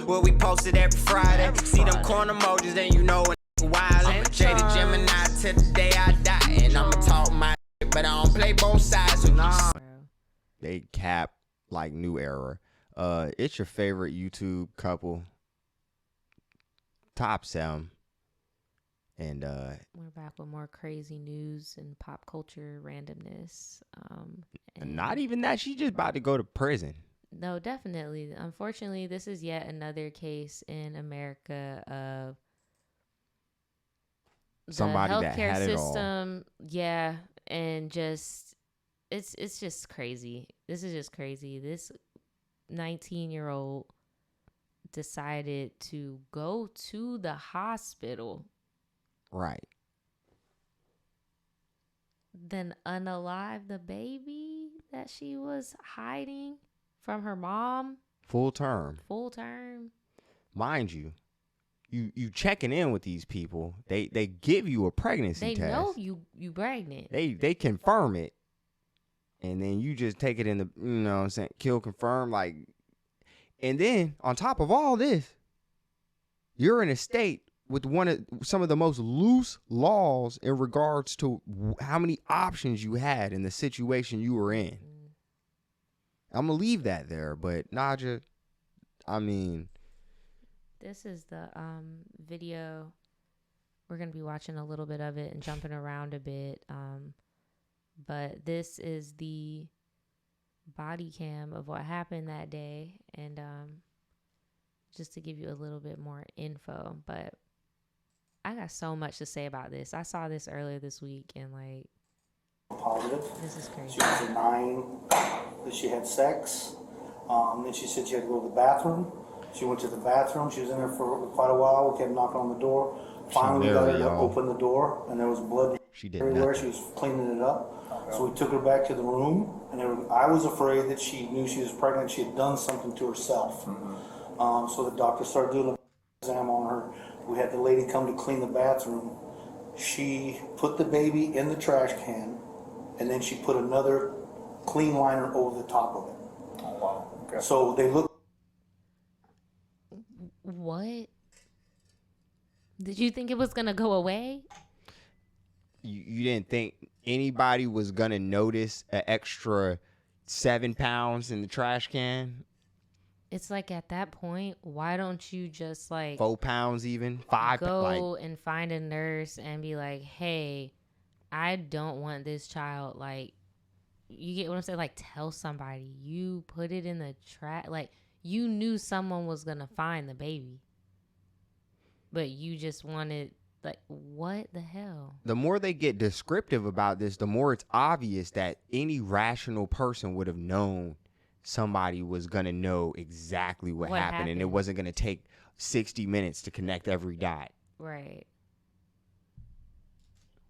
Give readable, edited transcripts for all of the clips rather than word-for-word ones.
Well, we posted every Friday. See them corn emojis, then you know a nigga wildin'. Jaded Gemini till the day I die. And I'ma talk my shit, but I don't play both sides. So nah. They cap like new era. It's your favorite YouTube couple. Top 7. And we're back with more crazy news and pop culture randomness. And not even that, she just about to go to prison. No, definitely. Unfortunately, this is yet another case in America of somebody the that healthcare had system. It all. Yeah, and just it's just crazy. This is just crazy. This 19-year-old decided to go to the hospital. Right. Then unalive the baby that she was hiding from her mom. Full term. Mind you, you checking in with these people. They give you a pregnancy test. They know you pregnant. They confirm it. And then you just take it in the, you know what I'm saying, kill confirm, like. And then on top of all this, you're in a state with some of the most loose laws in regards to how many options you had in the situation you were in. I'm going to leave that there, but Naja, I mean. This is the video. We're going to be watching a little bit of it and jumping around a bit. But this is the body cam of what happened that day. And just to give you a little bit more info. But I got so much to say about this. I saw this earlier this week and like. Positive. This is crazy. She was denying that she had sex. Then she said she had to go to the bathroom. She went to the bathroom. She was in there for quite a while. We kept knocking on the door. Finally, we got her to open the door, and there was blood everywhere. She was cleaning it up. So we took her back to the room, and I was afraid that she knew she was pregnant. She had done something to herself. So the doctor started doing an exam on her. We had the lady come to clean the bathroom. She put the baby in the trash can, and then she put another clean liner over the top of it. Oh, wow. Okay. So they looked. What? Did you think it was going to go away? You didn't think anybody was going to notice an extra 7 pounds in the trash can? It's like at that point, why don't you just like 4 pounds even? 5 go and find a nurse and be like, hey, I don't want this child. Like, you get what I'm saying? Like, tell somebody. You put it in the trash. Like, you knew someone was going to find the baby. But you just wanted, like, what the hell? The more they get descriptive about this, the more it's obvious that any rational person would have known somebody was going to know exactly what happened. And it wasn't going to take 60 minutes to connect every dot. Right.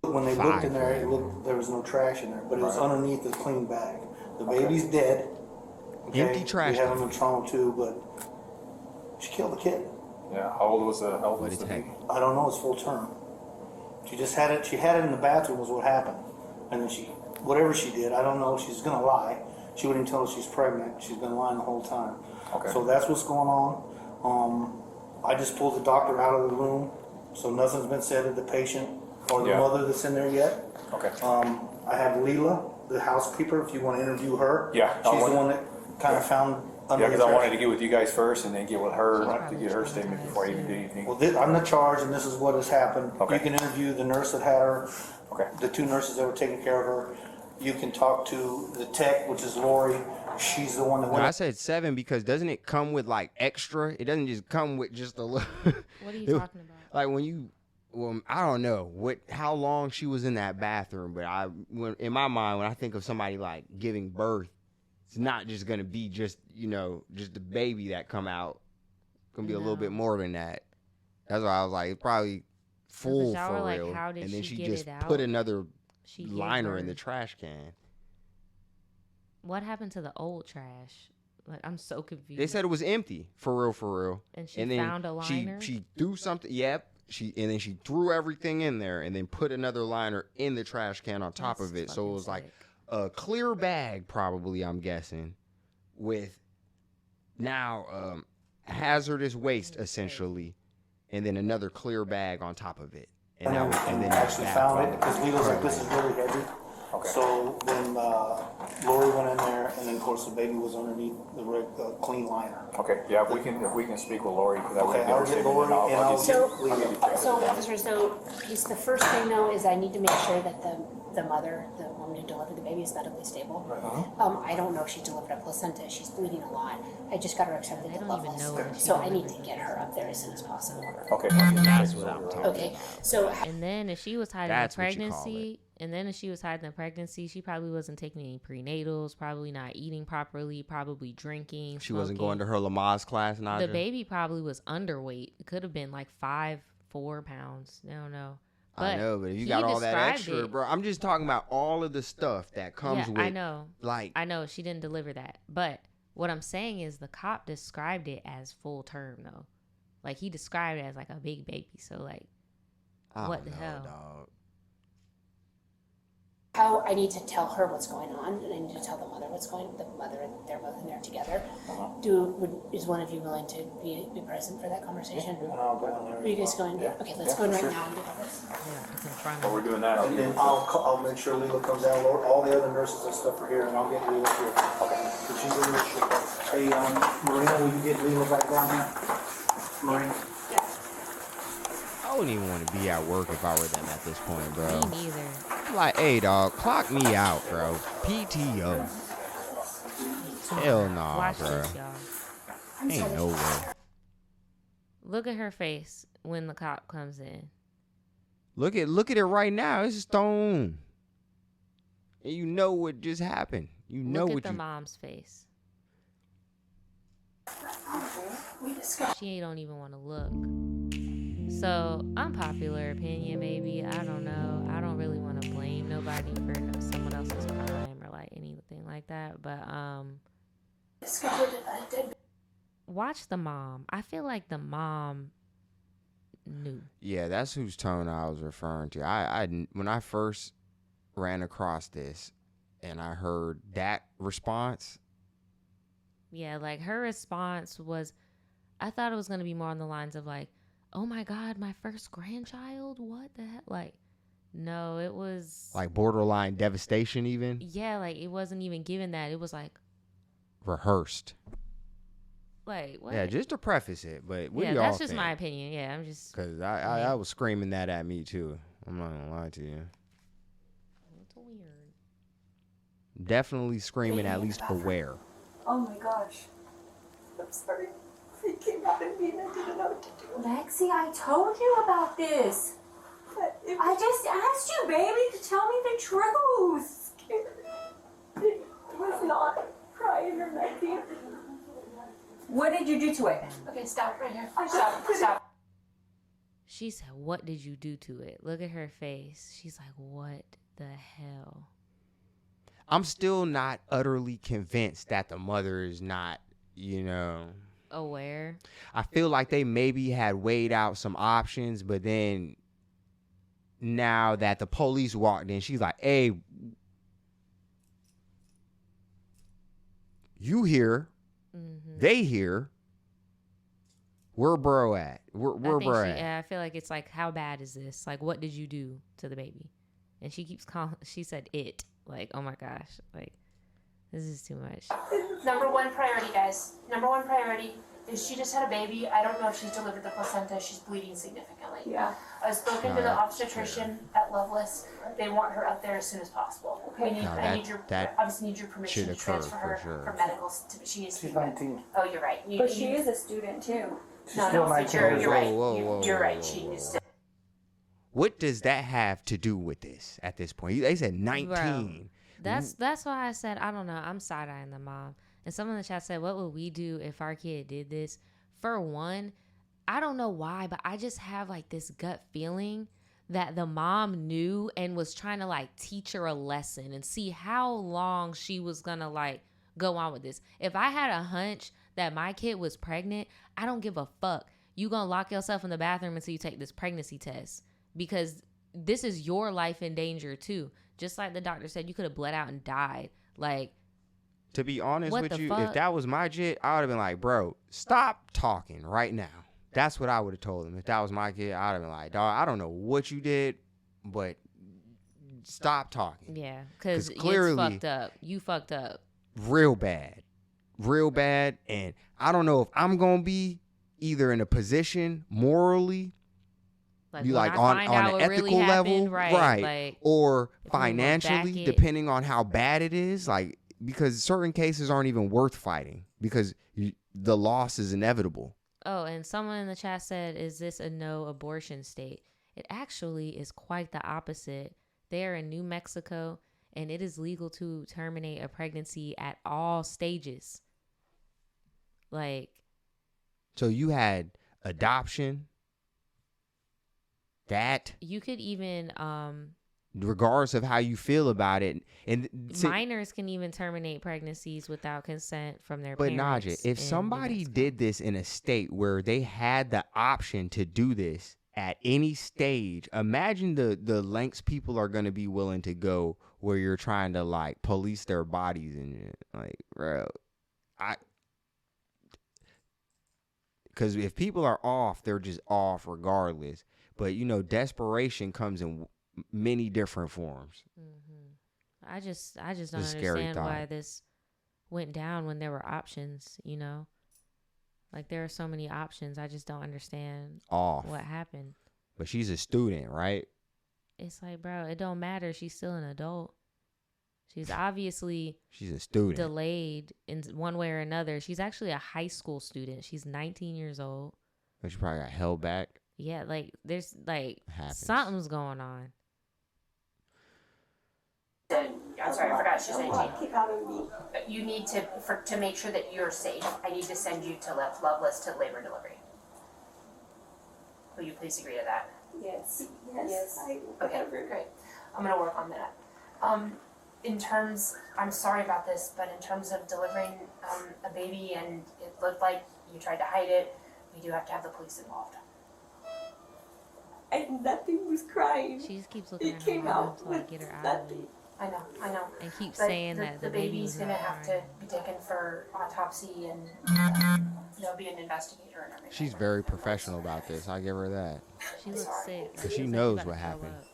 When they looked in there, there was no trash in there, but it was underneath the clean bag. The baby's dead. Okay? Empty trash. We have him in trauma too, but she killed the kid. Yeah. How old was the baby? I don't know. It's full term. She just had it. She had it in the bathroom. Was what happened, and then whatever she did, I don't know. She's gonna lie. She wouldn't tell us she's pregnant. She's been lying the whole time. Okay. So that's what's going on. I just pulled the doctor out of the room, so nothing's been said to the patient or the mother that's in there yet. Okay. I have Leela, the housekeeper, if you want to interview her. Yeah. She's the one that kind of found. Yeah, because I wanted to get with you guys first and then get with her to get her statement before I even do anything. Well, I'm the charge, and this is what has happened. Okay. You can interview the nurse that had her. Okay. The 2 nurses that were taking care of her. You can talk to the tech, which is Lori. She's the one that went. I said 7 because doesn't it come with like extra? It doesn't just come with just a little. What are you talking about? Like well, I don't know how long she was in that bathroom, but in my mind, when I think of somebody like giving birth, it's not just gonna be just the baby that come out. It's gonna be a little bit more than that. That's why I was like, it's probably full for real. How did and then she she get just it out? put another liner in the trash can. What happened to the old trash? Like, I'm so confused. They said it was empty, for real. And she found a liner? She threw something. Yep. And then she threw everything in there and then put another liner in the trash can on top of it. So it was like a clear bag, probably, I'm guessing, with now hazardous waste essentially, and then another clear bag on top of it. And that was- then that actually bag found found it because Lego's like, this is really heavy. Okay. So then Lori went in there, and then of course the baby was underneath the clean liner. Okay, yeah, if we can speak with Lori, that way Okay, we I'll can get get Lori and I'll So, get Leo. so officer, so the first thing though is I need to make sure that the mother, the woman who delivered the baby, is medically stable. I don't know if she delivered a placenta. She's bleeding a lot. I just got her accepted They at don't even levels, know where she so I need to get her up there as soon as possible. Okay. That's what I'm talking Okay, so And then if she was hiding That's the what you call pregnancy, she probably wasn't taking any prenatals, probably not eating properly, probably drinking. She wasn't smoking. going to her Lamaze class, Naja. The baby probably was underweight. It could have been like 4 pounds. I don't know. I know, but if you he got all that described extra, it. bro. I'm just talking about all of the stuff that comes with. I know. Like, I know she didn't deliver that. But what I'm saying is the cop described it as full term though. Like he described it as like a big baby. So like I what don't the know, hell? dog. how I need to tell her what's going on, and I need to tell the mother what's going. The mother, they're both in there together. Is one of you willing to be present for that conversation? And I'll go in there. Are you guys going? Yeah. Okay, let's Yeah, go in for right sure. now and do all this. Yeah, it's in front While of we're doing that, I'll And give then I'll make sure Leela comes down. All the other nurses and stuff are here, and I'll get Leela here. Okay. But she's in this shit. Hey, Marina, will you get Leela back down here? Marina. I wouldn't even want to be at work if I were them at this point, bro. me neither. Like, hey, dog, clock me out, bro. PTO. Hell nah, Watch bro. this, y'all. Ain't no way. Look at her face when the cop comes in. Look at it right now. It's stone. And you know what just happened. You know Look at what the you. mom's face. We discussed. She don't even want to look. So, unpopular opinion, maybe. I don't know. I don't really want to blame nobody for someone else's crime or like anything like that. But Discovered a dead watch the mom. I feel like the mom knew. Yeah, that's whose tone I was referring to. I when I first ran across this, and I heard that response. Yeah, like her response was, I thought it was gonna be more on the lines of like, oh my God, my first grandchild? What the heck? Like, no, it was Like borderline devastation, even yeah, like it wasn't even given that. It was like rehearsed. what? Yeah, just to preface it, but what yeah, do y'all that's just think? my opinion. Yeah, I'm just Because I was screaming that at me too. I'm not gonna lie to you. it's weird. Definitely screaming at least beware. Oh my gosh. I'm sorry. He came out at me and I didn't know what to do. Lexi, I told you about this. But it I just asked you, baby, to tell me the truth. was scary. It was not crying or nothing. What did you do to it? Okay, stop right here. I Stop. just Stop. She said, "What did you do to it?" Look at her face. She's like, "What the hell?" I'm still not utterly convinced that the mother is not, Aware. I feel like they maybe had weighed out some options, but then now that the police walked in, she's like, hey, you here, they here, where bro at? Where bro at? I feel like it's like, how bad is this? Like, what did you do to the baby? And she keeps calling. She said it. Like, oh my gosh. Like, this is too much. Number one priority, guys. Number one priority is she just had a baby. I don't know if she's delivered the placenta. She's bleeding significantly. Yeah. I've spoken to the obstetrician at Loveless. They want her up there as soon as possible. We need, No, I need your, that obviously need your permission should to occur transfer her for sure. for medicals. She needs to She's be med- 19. Oh, you're right. But she is a student too. She's No, still no, 19 you're, years you're old. right. Whoa, You're whoa, right. whoa, She whoa. is still. What does that have to do with this at this point? They said 19. Bro, that's why I said, I don't know. I'm side-eyeing the mom. And someone in the chat said, what would we do if our kid did this? For one, I don't know why, but I just have like this gut feeling that the mom knew and was trying to like teach her a lesson and see how long she was gonna like go on with this. If I had a hunch that my kid was pregnant, I don't give a fuck. You gonna lock yourself in the bathroom until you take this pregnancy test, because this is your life in danger too. Just like the doctor said, you could have bled out and died. Like, To be honest What with the you, fuck? if that was my kid, I would have been like, bro, stop talking right now. That's what I would have told him. If that was my kid, I would have been like, dog, I don't know what you did, but stop talking. Yeah, because clearly, it's fucked up. You fucked up. Real bad. And I don't know if I'm going to be either in a position morally, Like, you when like I on find an out what really ethical level, happened, right? Like, or if we wanna back financially, it. depending on how bad it is, like, because certain cases aren't even worth fighting because the loss is inevitable. Oh, and someone in the chat said, is this a no abortion state? It actually is quite the opposite. They are in New Mexico, and it is legal to terminate a pregnancy at all stages. Like, So you had adoption, that, you could even regardless of how you feel about it, and minors can even terminate pregnancies without consent from their but parents. Naja, if in somebody New Mexico. did this in a state where they had the option to do this at any stage, imagine the lengths people are going to be willing to go where you're trying to like police their bodies and like, bro, because if people are off, they're just off regardless. But you know, desperation comes in many different forms. I just don't It's a scary understand why thought. this went down when there were options, you know? Like, there are so many options. I just don't understand Off. what happened. But she's a student, right? It's like, bro, it don't matter. She's still an adult. She's obviously She's a student. delayed in one way or another. She's actually a high school student. She's 19 years old. But she probably got held back. Yeah, like, there's, like, Happens. something's going on. I'm sorry, I forgot she's 19. Keep out of me. But you need to make sure that you're safe, I need to send you to Loveless to labor and delivery. Will you please agree to that? Yes. Yes. Okay, Whatever. great. I'm gonna work on that. In terms, I'm sorry about this, but in terms of delivering a baby and it looked like you tried to hide it, we do have to have the police involved. And nothing was crying. She just keeps looking It at her came mom out until I with get her out of nothing. it. I know. And keeps But saying that the the baby baby's was gonna not have to crying. be taken for autopsy and there'll be an investigator and everything. She's very professional about this. I give her that. She looks sick. Because she She's like, knows "You about what to throw happened." up."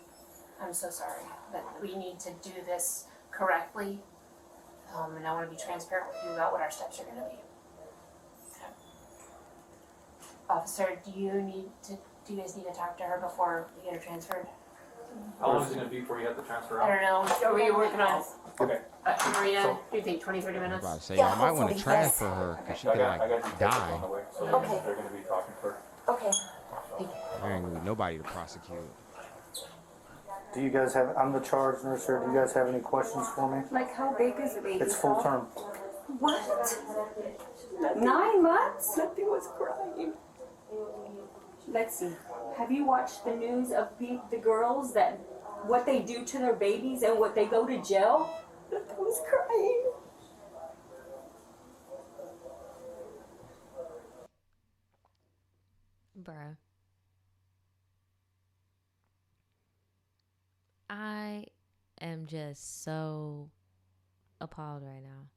I'm so sorry, but we need to do this correctly. And I want to be transparent with you about what our steps are going to be. Okay. Officer, do you guys need to talk to her before we get her transferred? How long is it gonna be before you have to transfer I out? don't know. What were you working on? Okay. Marina, So- what do you think, 20, 30 I was minutes? about to say, Yeah, I might want to hopefully, yes. transfer her because she I could got like details on the die. way, so Okay. they're gonna be talking for. Okay. There ain't gonna be nobody to prosecute. Do you guys have, I'm the charge nurse here, do you guys have any questions for me? Like, how big is the baby? It's full term. What? 9 months? Nothing was crying. Lexi, have you watched the news of the girls that what they do to their babies and what they go to jail? Nothing was crying. Bruh. I am just so appalled right now.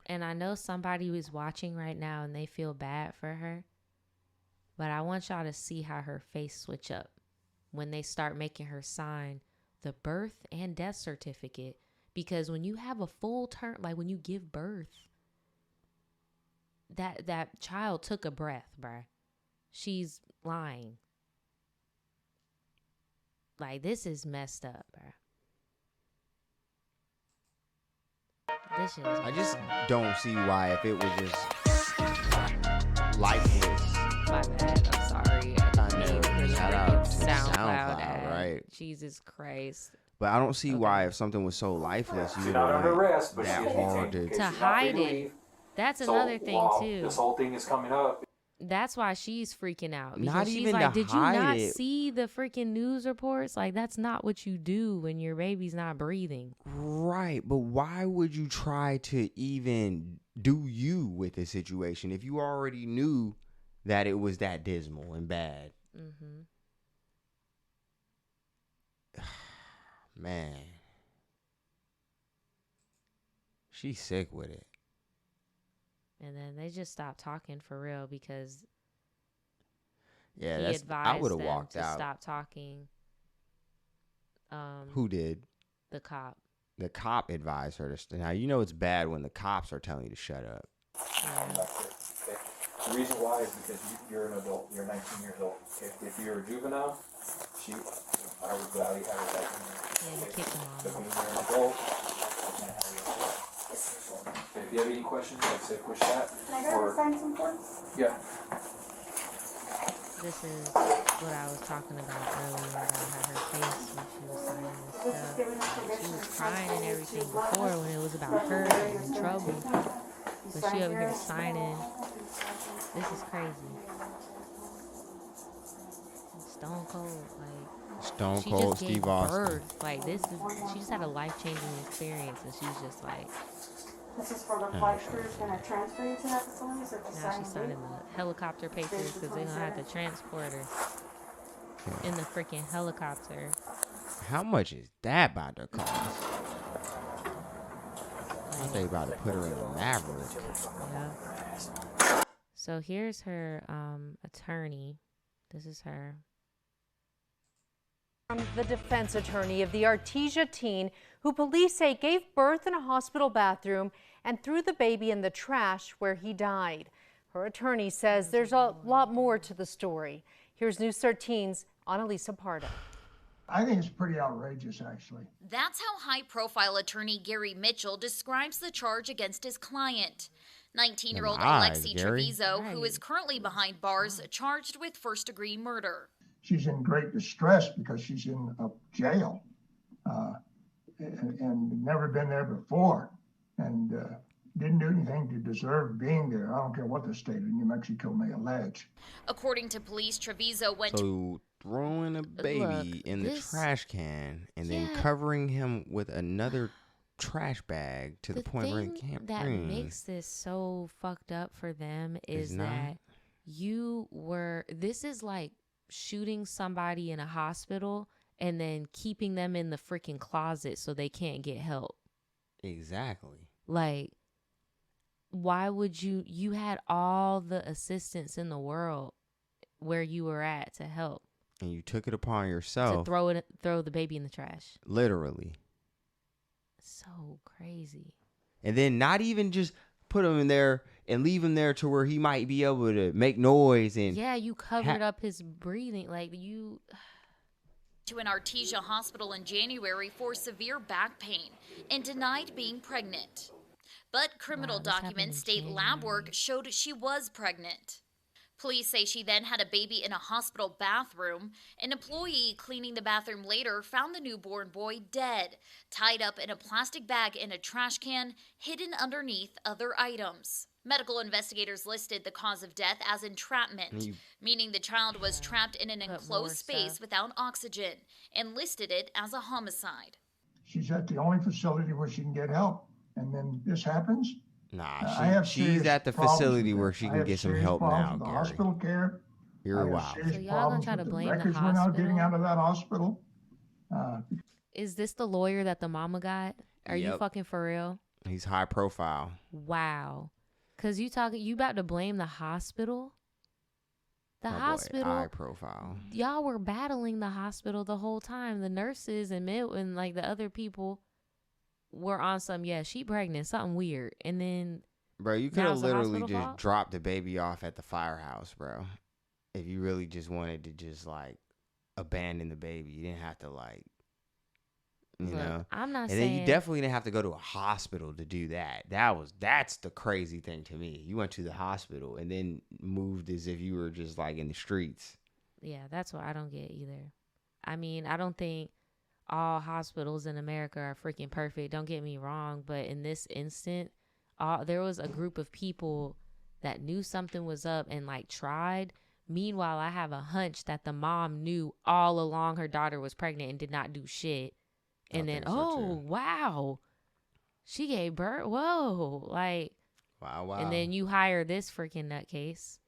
And I know somebody who's watching right now and they feel bad for her. But I want y'all to see how her face switch up when they start making her sign the birth and death certificate. Because when you have a full term, like when you give birth, that child took a breath, bruh. She's lying. Like, this is messed up, bruh. This shit is I just messed up. don't see why if it was just lifeless. My bad. I'm sorry. I didn't know. mean for the Shout freaking out to SoundCloud SoundCloud, ad. right? Jesus Christ. But I don't see Okay. why if something was so lifeless, you She's would not under want arrest, but that she's hard detained in to. case To she's not free hide to it. leave. That's So, another thing, while too. this whole thing is coming up. That's why she's freaking out. Because Not she's even like, to did you hide not it. see the freaking news reports? Like, that's not what you do when your baby's not breathing. Right, but why would you try to even do you with the situation if you already knew that it was that dismal and bad? Mm-hmm. Man. She's sick with it. And then they just stopped talking for real because Yeah, he I advised would have them walked to out. stop talking. Who did? The cop. The cop advised her to. Now you know it's bad when the cops are telling you to shut up. Okay. The reason why is because you're an adult. You're 19 years old. If you're a juvenile, I would gladly have it back in there. Yeah, you kicked him But off. when you're an adult, I can't have you. Okay, if you have any questions, like say push that. Can I go and sign some forms? Yeah. This is what I was talking about earlier about her face when she was signing this stuff. She was crying and everything before when it was about her and in trouble. But she over here signing. This is crazy. Stone cold, like Stone she Cold just gave Steve Austin. birth. Like this is, she just had a life-changing experience, and she's just like, This is for the flight crew. Can I transfer you to that facility so to now sign she's signing the helicopter papers because they're gonna have to transport her in the freaking helicopter. How much is that about to cost? I think they about to put her in a Maverick. Yeah. So here's her attorney. This is her. The defense attorney of the Artesia teen who police say gave birth in a hospital bathroom and threw the baby in the trash where he died. Her attorney says there's a lot more to the story. Here's News 13's Annalisa Pardo. I think it's pretty outrageous, actually. That's how high-profile attorney Gary Mitchell describes the charge against his client. 19-year-old Alexee Trevizo, who is currently behind bars, charged with first-degree murder. She's in great distress because she's in a jail and never been there before and didn't do anything to deserve being there. I don't care what the state of New Mexico may allege. According to police, Trevizo went So throwing a baby in the trash can and then covering him with another trash bag to the point where he can't that breathe. makes this so fucked up for them is that this is like shooting somebody in a hospital and then keeping them in the freaking closet so they can't get help. Exactly. Like, why would you had all the assistance in the world where you were at to help, and you took it upon yourself to throw the baby in the trash. Literally. So crazy. And then not even just put him in there and leave him there to where he might be able to make noise and you covered up his breathing, like you. to an Artesia hospital in January for severe back pain and denied being pregnant. But criminal documents state lab work showed she was pregnant. Police say she then had a baby in a hospital bathroom. An employee cleaning the bathroom later found the newborn boy dead, tied up in a plastic bag in a trash can, hidden underneath other items. Medical investigators listed the cause of death as entrapment, meaning the child was trapped in an enclosed space without oxygen, and listed it as a homicide. She's at the only facility where she can get help, and then this happens. Nah, she's at the facility where she can get some help now, Gary. Hospital care. You're wild. So y'all gonna try to blame the records we're now getting out of that hospital. Is this the lawyer that the mama got? Are you fucking for real? He's high profile. Wow. Cause you about to blame the hospital? The My boy, hospital. high profile. Y'all were battling the hospital the whole time. The nurses and like the other people were on some, she pregnant, something weird. And then bro, you could have literally just dropped the baby off at the firehouse, bro. If you really just wanted to just like abandon the baby, you didn't have to like, you know. I'm not and saying. then you definitely didn't have to go to a hospital to do that. That's the crazy thing to me. You went to the hospital and then moved as if you were just like in the streets. Yeah, that's what I don't get either. I mean, I don't think all hospitals in America are freaking perfect. Don't get me wrong, but in this instant, there was a group of people that knew something was up and like tried. Meanwhile, I have a hunch that the mom knew all along her daughter was pregnant and did not do shit. And then, wow, she gave birth. Whoa, like, wow. And then you hire this freaking nutcase.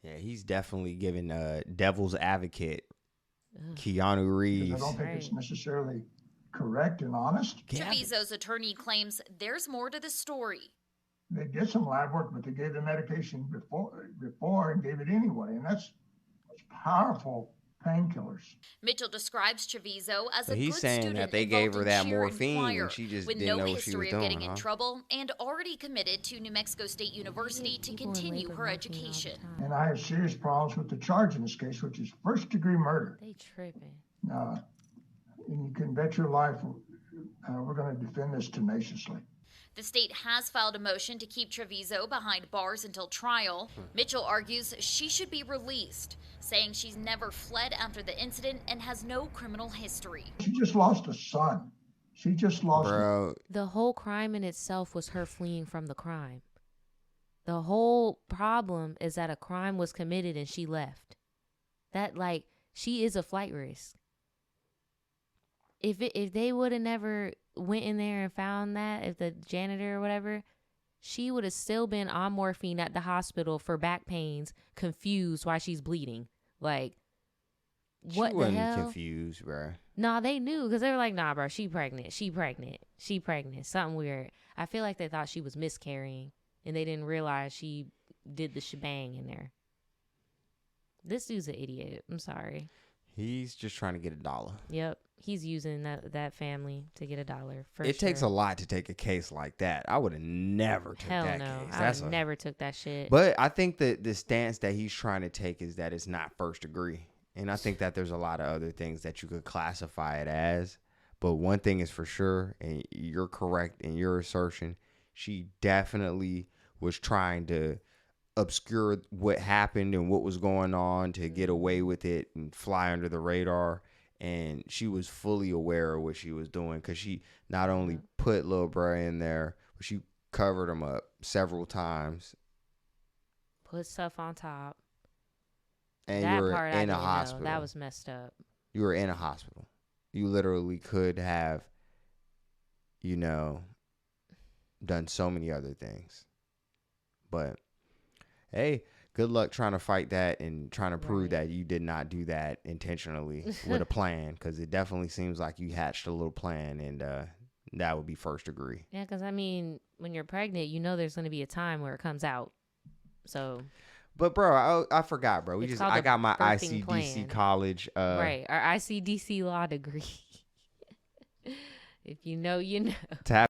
Yeah, he's definitely giving devil's advocate. Keanu Reeves. I don't think it's necessarily correct and honest. Trevizo's attorney claims there's more to the story. They did some lab work, but they gave the medication before and gave it anyway, and that's powerful painkillers. Mitchell describes Trevizo as a He's good saying student that they gave her involved in that cheer and morphine choir, and she just with didn't no know what she history was of doing, getting in trouble and already committed to New Mexico State University to continue her education. And I have serious problems with the charge in this case, which is first-degree murder. They tripping. And you can bet your life we're going to defend this tenaciously. The state has filed a motion to keep Trevizo behind bars until trial. Mitchell argues she should be released, saying she's never fled after the incident and has no criminal history. She just lost a son. She just lost. Bro, The whole crime in itself was her fleeing from the crime. The whole problem is that a crime was committed and she left. That, like, she is a flight risk. If they would have never went in there and found that, if the janitor or whatever, she would have still been on morphine at the hospital for back pains, confused why she's bleeding. Like, what she the hell? wasn't confused, bro. Nah, they knew because they were like, nah, bro, she pregnant. Something weird. I feel like they thought she was miscarrying and they didn't realize she did the shebang in there. This dude's an idiot. I'm sorry. He's just trying to get $1. Yep. He's using that family to get $1. It takes a lot to take a case like that. I would have never took Hell that no. case. I never took that shit. But I think that the stance that he's trying to take is that it's not first degree. And I think that there's a lot of other things that you could classify it as. But one thing is for sure, and you're correct in your assertion, she definitely was trying to obscure what happened and what was going on to get away with it and fly under the radar. And she was fully aware of what she was doing because she not only put Lil Bruh in there, but she covered him up several times. Put stuff on top. And that you were part in I a didn't hospital. know. That was messed up. You were in a hospital. You literally could have, done so many other things. But, hey, good luck trying to fight that and trying to prove that you did not do that intentionally with a plan, because it definitely seems like you hatched a little plan, and that would be first degree. Yeah, because, I mean, when you're pregnant, there's going to be a time where it comes out. So... But bro, I forgot, bro. I got my ICDC plan. college. Right, our ICDC law degree. If you know, you know. Tap